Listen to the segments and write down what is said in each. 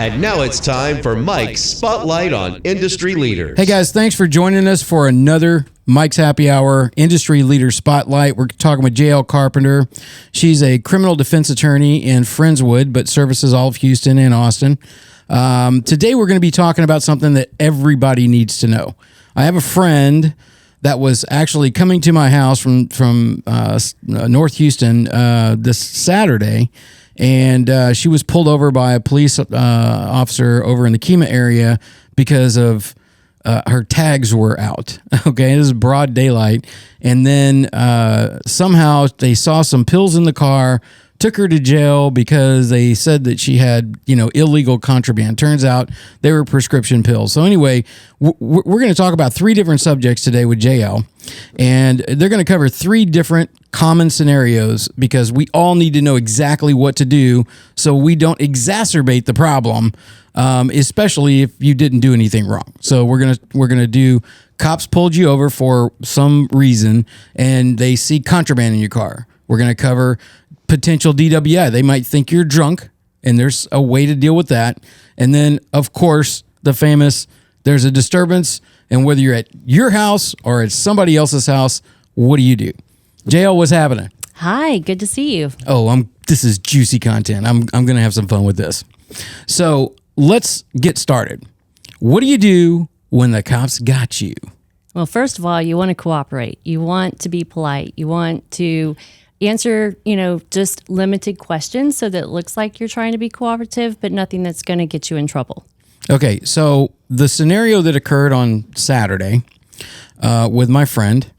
And now it's time for Mike's Spotlight on Industry Leaders. Hey guys, thanks for joining us for another Mike's Happy Hour Industry Leader Spotlight. We're talking with JL Carpenter. She's a criminal defense attorney in Friendswood, but services all of Houston and Austin. Today we're going to be talking about something that everybody needs to know. I have a friend that was actually coming to my house from North Houston this Saturday, and she was pulled over by a police officer over in the Kemah area because of her tags were out. Okay, this is broad daylight, and then somehow they saw some pills in the car, took her to jail because they said that she had, illegal contraband. Turns out they were prescription pills. So anyway, we're going to talk about three different subjects today with JL, and they're going to cover three different common scenarios because we all need to know exactly what to do so we don't exacerbate the problem, especially if you didn't do anything wrong. So we're gonna do cops pulled you over for some reason and they see contraband in your car. We're going to cover potential DWI. They might think you're drunk, and there's a way to deal with that. And then, of course, the famous, there's a disturbance, and whether you're at your house or at somebody else's house, what do you do? JL, what's happening? Hi, good to see you. Oh, this is juicy content. I'm going to have some fun with this. So let's get started. What do you do when the cops got you? Well, first of all, you want to cooperate. You want to be polite. You want to answer, just limited questions so that it looks like you're trying to be cooperative, but nothing that's going to get you in trouble. Okay, so the scenario that occurred on Saturday with my friend,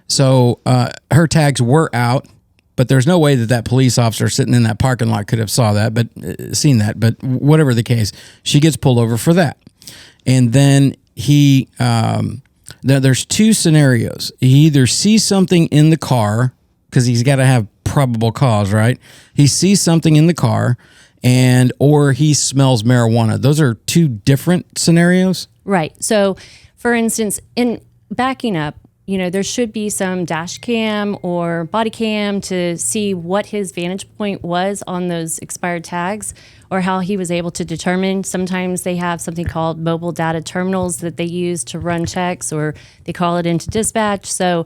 so her tags were out, but there's no way that police officer sitting in that parking lot could have seen that. But whatever the case, she gets pulled over for that. And then there's two scenarios. He either sees something in the car, because he's got to have probable cause, right? He sees something in the car, or he smells marijuana. Those are two different scenarios. Right. So, for instance, in backing up, there should be some dash cam or body cam to see what his vantage point was on those expired tags or how he was able to determine. Sometimes they have something called mobile data terminals that they use to run checks, or they call it into dispatch. So,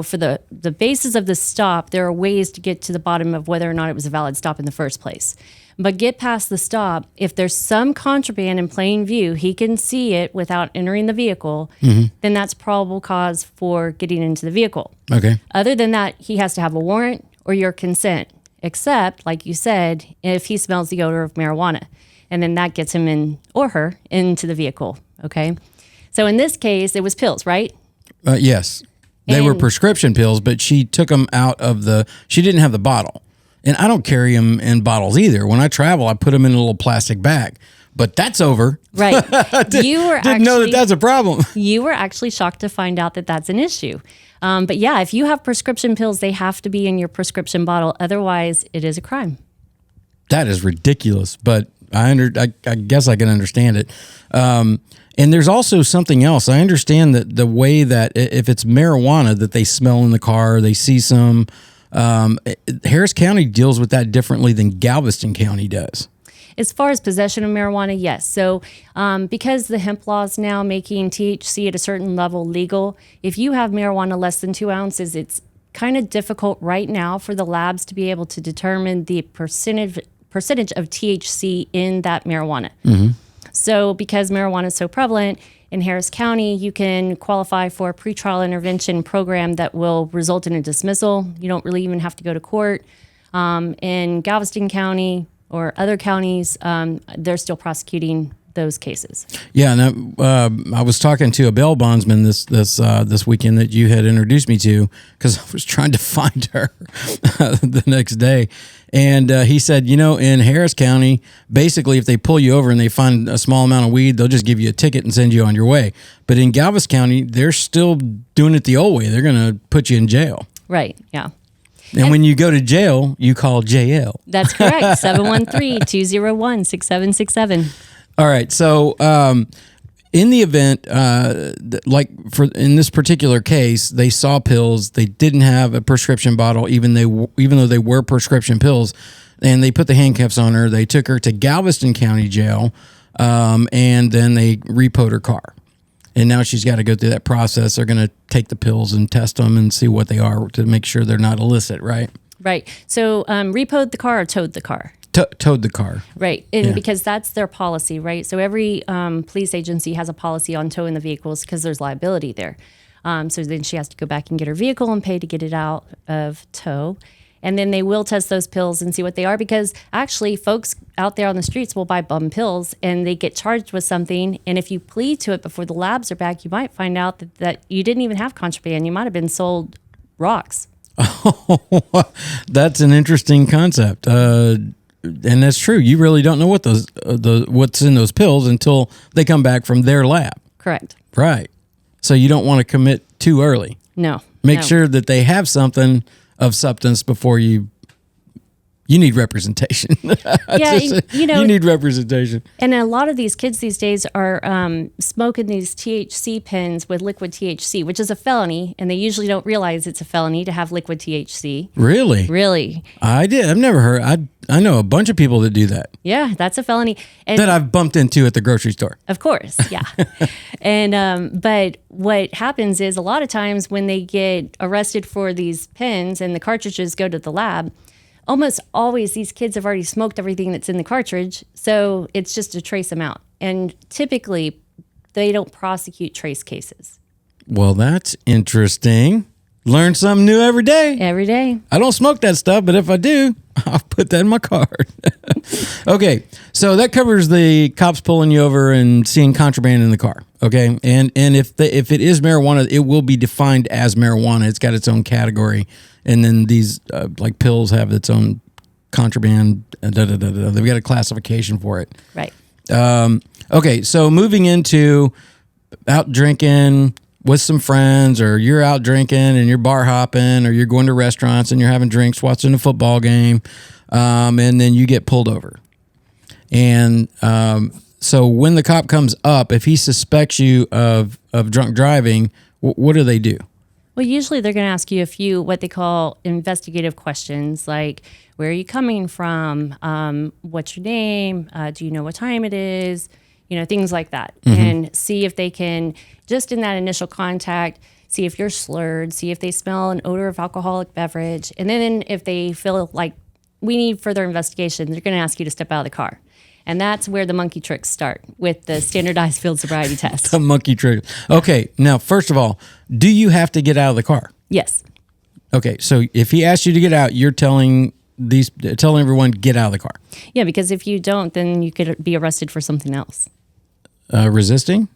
for the basis of the stop, there are ways to get to the bottom of whether or not it was a valid stop in the first place. But get past the stop, if there's some contraband in plain view, he can see it without entering the vehicle, then that's probable cause for getting into the vehicle. Okay. Other than that, he has to have a warrant or your consent, except, like you said, if he smells the odor of marijuana. And then that gets him in or her into the vehicle, okay? So in this case, it was pills, right? Yes. They were prescription pills, but she took them out of she didn't have the bottle. And I don't carry them in bottles either. When I travel, I put them in a little plastic bag. But that's over. Right. Didn't know that that's a problem. You were actually shocked to find out that that's an issue. But yeah, if you have prescription pills, they have to be in your prescription bottle. Otherwise, it is a crime. That is ridiculous. But I guess I can understand it. And there's also something else. I understand that the way that if it's marijuana that they smell in the car, they see some. Harris County deals with that differently than Galveston County does. As far as possession of marijuana, yes. So because the hemp law is now making THC at a certain level legal, if you have marijuana less than 2 ounces, it's kind of difficult right now for the labs to be able to determine the percentage of THC in that marijuana. Mm-hmm. So because marijuana is so prevalent in Harris County, you can qualify for a pretrial intervention program that will result in a dismissal. You don't really even have to go to court. In Galveston County or other counties, they're still prosecuting those cases. Yeah, and I was talking to a bail bondsman this weekend that you had introduced me to because I was trying to find her the next day. And he said, in Harris County, basically, if they pull you over and they find a small amount of weed, they'll just give you a ticket and send you on your way. But in Galveston County, they're still doing it the old way. They're going to put you in jail. Right, yeah. And when you go to jail, you call JL. That's correct, 713-201-6767. All right, so in the event, in this particular case, they saw pills. They didn't have a prescription bottle, even though they were prescription pills. and they put the handcuffs on her. They took her to Galveston County Jail, and then they repoed her car. And now she's got to go through that process. They're going to take the pills and test them and see what they are to make sure they're not illicit, right? Right. So repoed the car or towed the car? Towed the car. Right. And because that's their policy, right? So every police agency has a policy on towing the vehicles because there's liability there. So then she has to go back and get her vehicle and pay to get it out of tow. And then they will test those pills and see what they are, because actually folks out there on the streets will buy bum pills and they get charged with something. And if you plead to it before the labs are back, you might find out that you didn't even have contraband. You might have been sold rocks. That's an interesting concept. And that's true. You really don't know what what's in those pills until they come back from their lab. Correct. Right. So you don't want to commit too early. No. Make sure that they have something of substance before you need representation. Yeah, you need representation. And a lot of these kids these days are smoking these THC pens with liquid THC, which is a felony, and they usually don't realize it's a felony to have liquid THC. Really? Really? I did. I've never heard. I know a bunch of people that do that. Yeah, that's a felony. And that I've bumped into at the grocery store. Of course, yeah. And but what happens is a lot of times when they get arrested for these pens and the cartridges go to the lab, almost always these kids have already smoked everything that's in the cartridge, so it's just a trace amount. And typically, they don't prosecute trace cases. Well, that's interesting. Learn something new every day. Every day. I don't smoke that stuff, but if I do, I'll put that in my card. Okay, so that covers the cops pulling you over and seeing contraband in the car. Okay, and if it is marijuana, it will be defined as marijuana. It's got its own category, and then these like pills have its own contraband. They've got a classification for it. Right. Okay, so moving into out drinking with some friends, or you're out drinking and you're bar hopping, or you're going to restaurants and you're having drinks, watching a football game, and then you get pulled over. And so when the cop comes up, if he suspects you of drunk driving, what do they do? Well, usually they're going to ask you a few what they call investigative questions, like where are you coming from? What's your name? Do you know what time it is? Things like that. Mm-hmm. And see if they can, just in that initial contact, see if you're slurred, see if they smell an odor of alcoholic beverage. And then if they feel like we need further investigation, they're going to ask you to step out of the car. And that's where the monkey tricks start, with the standardized field sobriety test. The monkey trick. Okay, now, first of all, do you have to get out of the car? Yes. Okay, so if he asks you to get out, you're telling everyone, get out of the car. Yeah, because if you don't, then you could be arrested for something else. Resisting?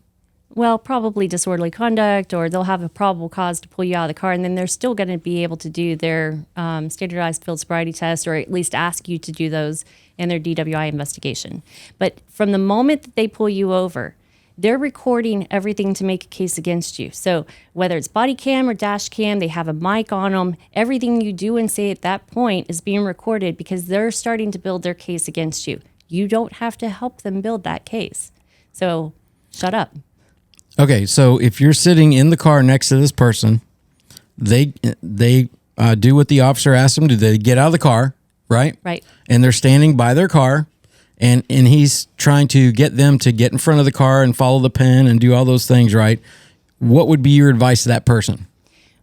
Well, probably disorderly conduct, or they'll have a probable cause to pull you out of the car, and then they're still going to be able to do their standardized field sobriety test, or at least ask you to do those in their DWI investigation. But from the moment that they pull you over, they're recording everything to make a case against you. So whether it's body cam or dash cam, they have a mic on them. Everything you do and say at that point is being recorded, because they're starting to build their case against you. You don't have to help them build that case. So shut up. Okay, so if you're sitting in the car next to this person, they do what the officer asks them to do. They get out of the car, right? Right. And they're standing by their car, and he's trying to get them to get in front of the car and follow the pen and do all those things, right? What would be your advice to that person?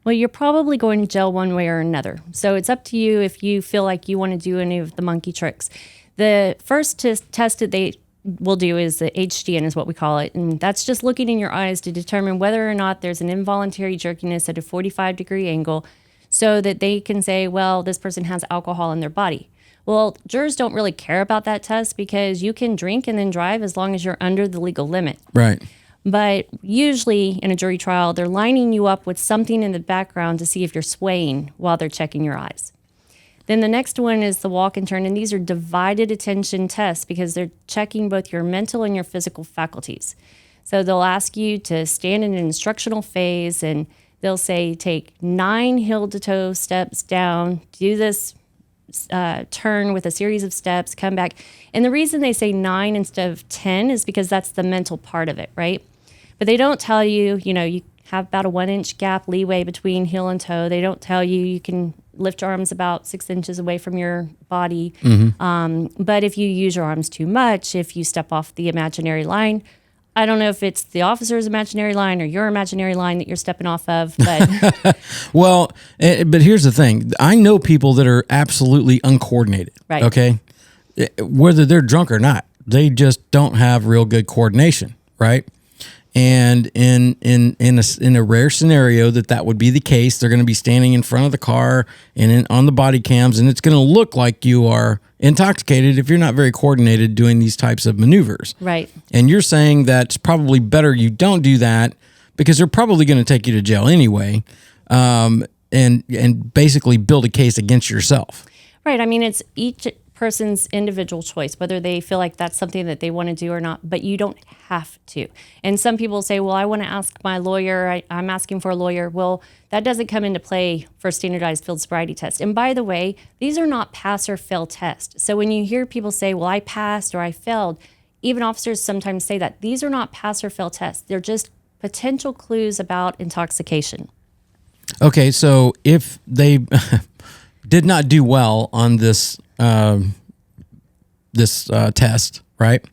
Well, you're probably going to jail one way or another. So it's up to you if you feel like you want to do any of the monkey tricks. The first test that they will do is the HDN, is what we call it. And that's just looking in your eyes to determine whether or not there's an involuntary jerkiness at a 45-degree angle, so that they can say, well, this person has alcohol in their body. Well, jurors don't really care about that test, because you can drink and then drive as long as you're under the legal limit. Right. But usually in a jury trial, they're lining you up with something in the background to see if you're swaying while they're checking your eyes. Then the next one is the walk and turn, and these are divided attention tests, because they're checking both your mental and your physical faculties. So they'll ask you to stand in an instructional phase, and they'll say take 9 heel-to-toe steps down, do this turn with a series of steps, come back. And the reason they say 9 instead of 10 is because that's the mental part of it, right? But they don't tell you, you have about a 1-inch gap leeway between heel and toe. They don't tell you you can lift your arms about 6 inches away from your body. Mm-hmm. But if you use your arms too much, if you step off the imaginary line, I don't know if it's the officer's imaginary line or your imaginary line that you're stepping off of, but Well, but here's the thing. I know people that are absolutely uncoordinated. Right. Okay. Whether they're drunk or not, they just don't have real good coordination. Right. And in a rare scenario that would be the case, they're going to be standing in front of the car and on the body cams, and it's going to look like you are intoxicated if you're not very coordinated doing these types of maneuvers. right. And you're saying that's probably better you don't do that because they're probably going to take you to jail anyway, and basically build a case against yourself. Right. I mean, it's each person's individual choice, whether they feel like that's something that they want to do or not, but you don't have to. And some people say, well, I want to ask my lawyer. I'm asking for a lawyer. Well, that doesn't come into play for standardized field sobriety test. And by the way, these are not pass or fail tests. So when you hear people say, well, I passed or I failed, even officers sometimes say that. These are not pass or fail tests. They're just potential clues about intoxication. Okay, so if they did not do well on this test, right?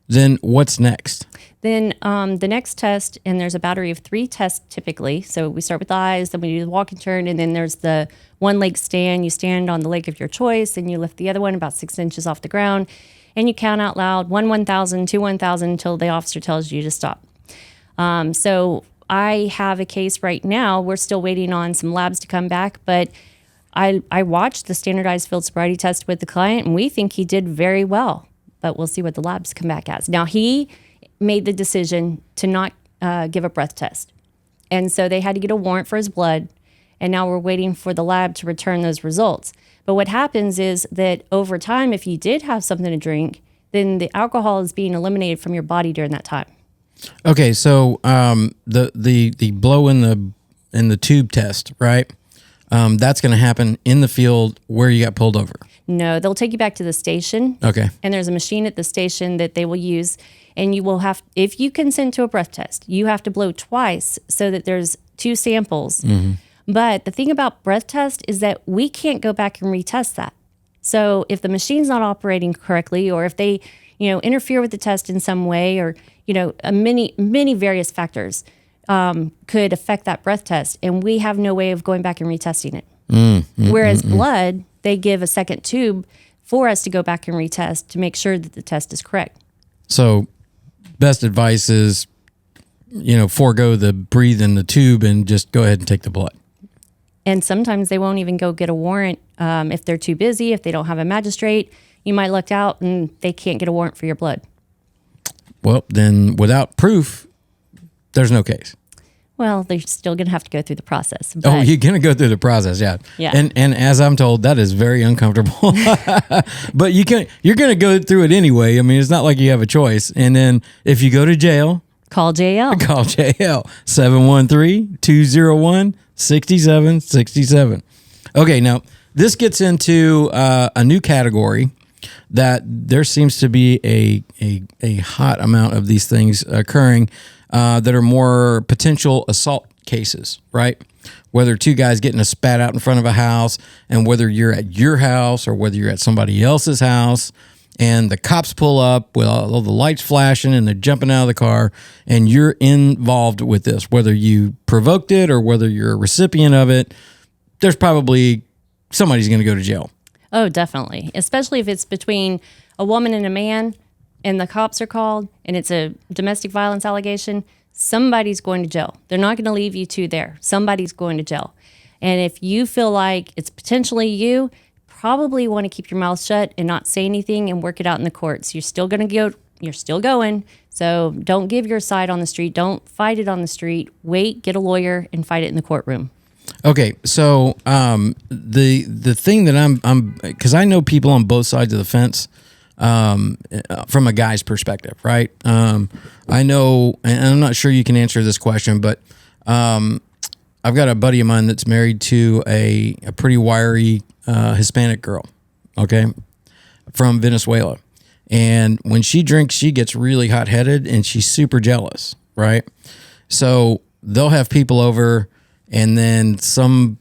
Then what's next? Then the next test, and there's a battery of 3 tests typically. So we start with the eyes, then we do the walk and turn, and then there's the one leg stand. You stand on the leg of your choice, and you lift the other one about 6 inches off the ground, and you count out loud 1 1,000, 2 1,000 until the officer tells you to stop. So I have a case right now. We're still waiting on some labs to come back, but I watched the standardized field sobriety test with the client, and we think he did very well, but we'll see what the labs come back as. Now, he made the decision to not give a breath test, and so they had to get a warrant for his blood, and now we're waiting for the lab to return those results. But what happens is that over time, if you did have something to drink, then the alcohol is being eliminated from your body during that time. Okay, so the blow in the tube test, right? That's going to happen in the field where you got pulled over. No, they'll take you back to the station. Okay. And there's a machine at the station that they will use. And you will have, if you consent to a breath test, you have to blow twice so that there's 2 samples. Mm-hmm. But the thing about breath test is that we can't go back and retest that. So if the machine's not operating correctly, or if they, interfere with the test in some way, or, many various factors could affect that breath test. And we have no way of going back and retesting it. Whereas blood, they give a second tube for us to go back and retest to make sure that the test is correct. So best advice is, forego the breathe in the tube and just go ahead and take the blood. And sometimes they won't even go get a warrant if they're too busy, if they don't have a magistrate. You might look out and they can't get a warrant for your blood. Well, then without proof, there's no case. Well, they're still going to have to go through the process. Oh, you're going to go through the process, yeah. Yeah. And as I'm told, that is very uncomfortable. But you're going to go through it anyway. I mean, it's not like you have a choice. And then if you go to jail, Call JL. call JL 713-201-6767. Okay, now this gets into a new category that there seems to be a hot amount of these things occurring that are more potential assault cases, right? Whether 2 guys getting a spat out in front of a house, and whether you're at your house or whether you're at somebody else's house, and the cops pull up with all the lights flashing and they're jumping out of the car, and you're involved with this, whether you provoked it or whether you're a recipient of it, there's probably somebody's going to go to jail. Oh, definitely. Especially if it's between a woman and a man and the cops are called and it's a domestic violence allegation, somebody's going to jail. They're not going to leave you 2 there. Somebody's going to jail. And if you feel like it's potentially you, probably want to keep your mouth shut and not say anything and work it out in the courts. You're still going to go. You're still going. So don't give your side on the street. Don't fight it on the street. Wait, get a lawyer and fight it in the courtroom. Okay, so the thing that I'm because I know people on both sides of the fence from a guy's perspective, right? I know, and I'm not sure you can answer this question, but I've got a buddy of mine that's married to a pretty wiry Hispanic girl, okay, from Venezuela. And when she drinks, she gets really hot-headed and she's super jealous, right? So they'll have people over, and then some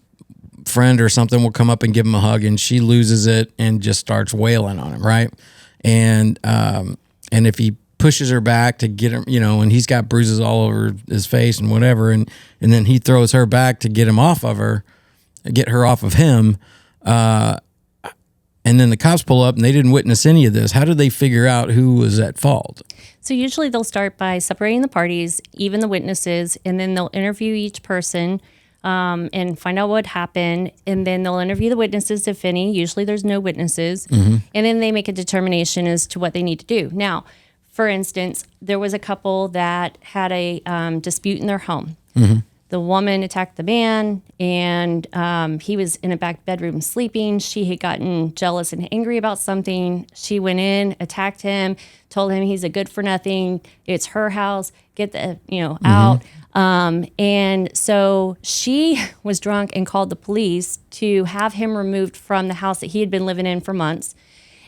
friend or something will come up and give him a hug, and she loses it and just starts wailing on him, right? And if he pushes her back to get him, and he's got bruises all over his face and whatever, and then he throws her back to get him off of her, get her off of him, and then the cops pull up and they didn't witness any of this. How did they figure out who was at fault? So usually they'll start by separating the parties, even the witnesses, and then they'll interview each person and find out what happened. And then they'll interview the witnesses, if any. Usually there's no witnesses. And then they make a determination as to what they need to do. Now, for instance, there was a couple that had a dispute in their home. The woman attacked the man, and he was in a back bedroom sleeping. She had gotten jealous and angry about something. She went in, attacked him, told him he's a good for nothing. It's her house. Get the out. And so she was drunk and called the police to have him removed from the house that he had been living in for months.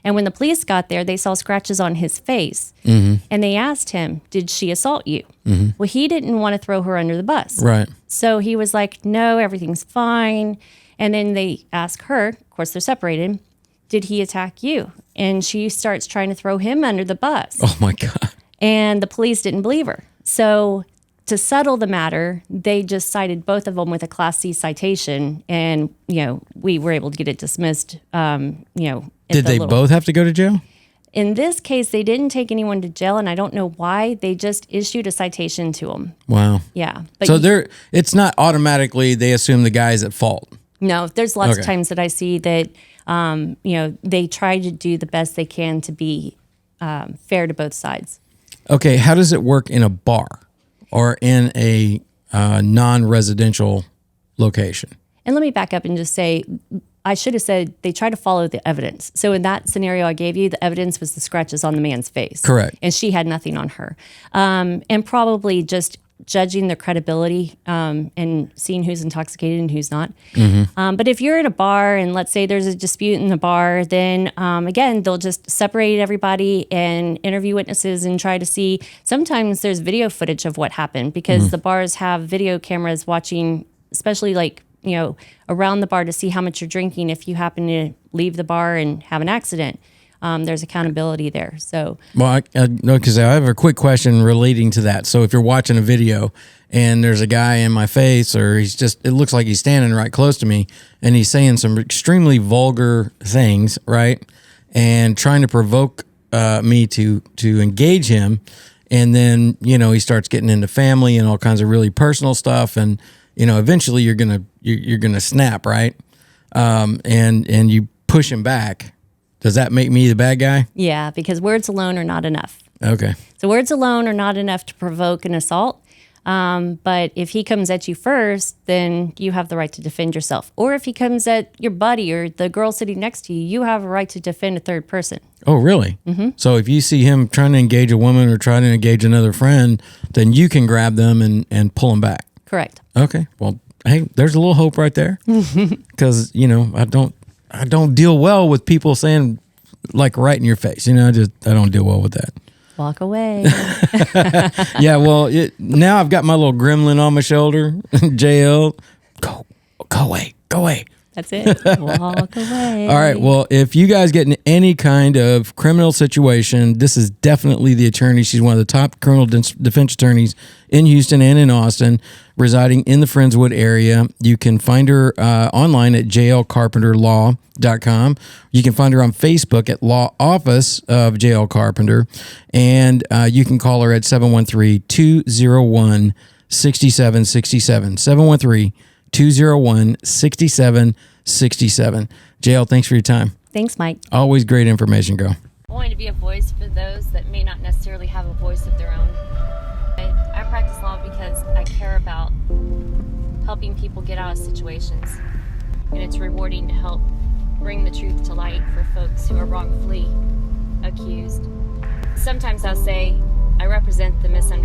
And when the police got there, they saw scratches on his face. And they asked him, did she assault you? Well, he didn't want to throw her under the bus. Right. So he was like, no, everything's fine. And then they ask her, of course, they're separated, did he attack you? And she starts trying to throw him under the bus. Oh, my God. And the police didn't believe her. So to settle the matter, they just cited both of them with a Class C citation. And, we were able to get it dismissed, Did they both have to go to jail? In this case, they didn't take anyone to jail, and I don't know why. They just issued a citation to them. Wow. Yeah. But So it's not automatically they assume the guy's at fault. No, there's lots of times that I see that, they try to do the best they can to be fair to both sides. Okay, how does it work in a bar or in a non-residential location? And let me back up and just say, I should have said they try to follow the evidence. So in that scenario I gave you, the evidence was the scratches on the man's face. Correct. And she had nothing on her. And probably just judging their credibility and seeing who's intoxicated and who's not. But if you're in a bar and let's say there's a dispute in the bar, then again, they'll just separate everybody and interview witnesses and try to see. Sometimes there's video footage of what happened because the bars have video cameras watching, especially around the bar to see how much you're drinking. If you happen to leave the bar and have an accident, there's accountability there. So, well, because I have a quick question relating to that. So if you're watching a video and there's a guy in my face, or it looks like he's standing right close to me and he's saying some extremely vulgar things, right? And trying to provoke me to engage him. And then, he starts getting into family and all kinds of really personal stuff. And, eventually you're gonna snap, right? And you push him back. Does that make me the bad guy? Yeah, because words alone are not enough. Okay. So words alone are not enough to provoke an assault. But if he comes at you first, then you have the right to defend yourself. Or if he comes at your buddy or the girl sitting next to you, you have a right to defend a third person. Oh, really? So if you see him trying to engage a woman or trying to engage another friend, then you can grab them and pull them back. Correct. Okay. Well, hey, there's a little hope right there. Because, I don't deal well with people saying like right in your face. I don't deal well with that. Walk away. Yeah, well, now I've got my little gremlin on my shoulder. JL, go away. That's it. Walk away. All right. Well, if you guys get in any kind of criminal situation, this is definitely the attorney. She's one of the top criminal defense attorneys in Houston and in Austin, residing in the Friendswood area. You can find her online at jlcarpenterlaw.com. You can find her on Facebook at Law Office of JL Carpenter. And you can call her at 713-201-6767. 713-201-6767. JL, thanks for your time. Thanks, Mike. Always great information, girl. I wanted to be a voice for those that may not necessarily have a voice of their own. I practice law because I care about helping people get out of situations. And it's rewarding to help bring the truth to light for folks who are wrongfully accused. Sometimes I'll say I represent the misunderstood.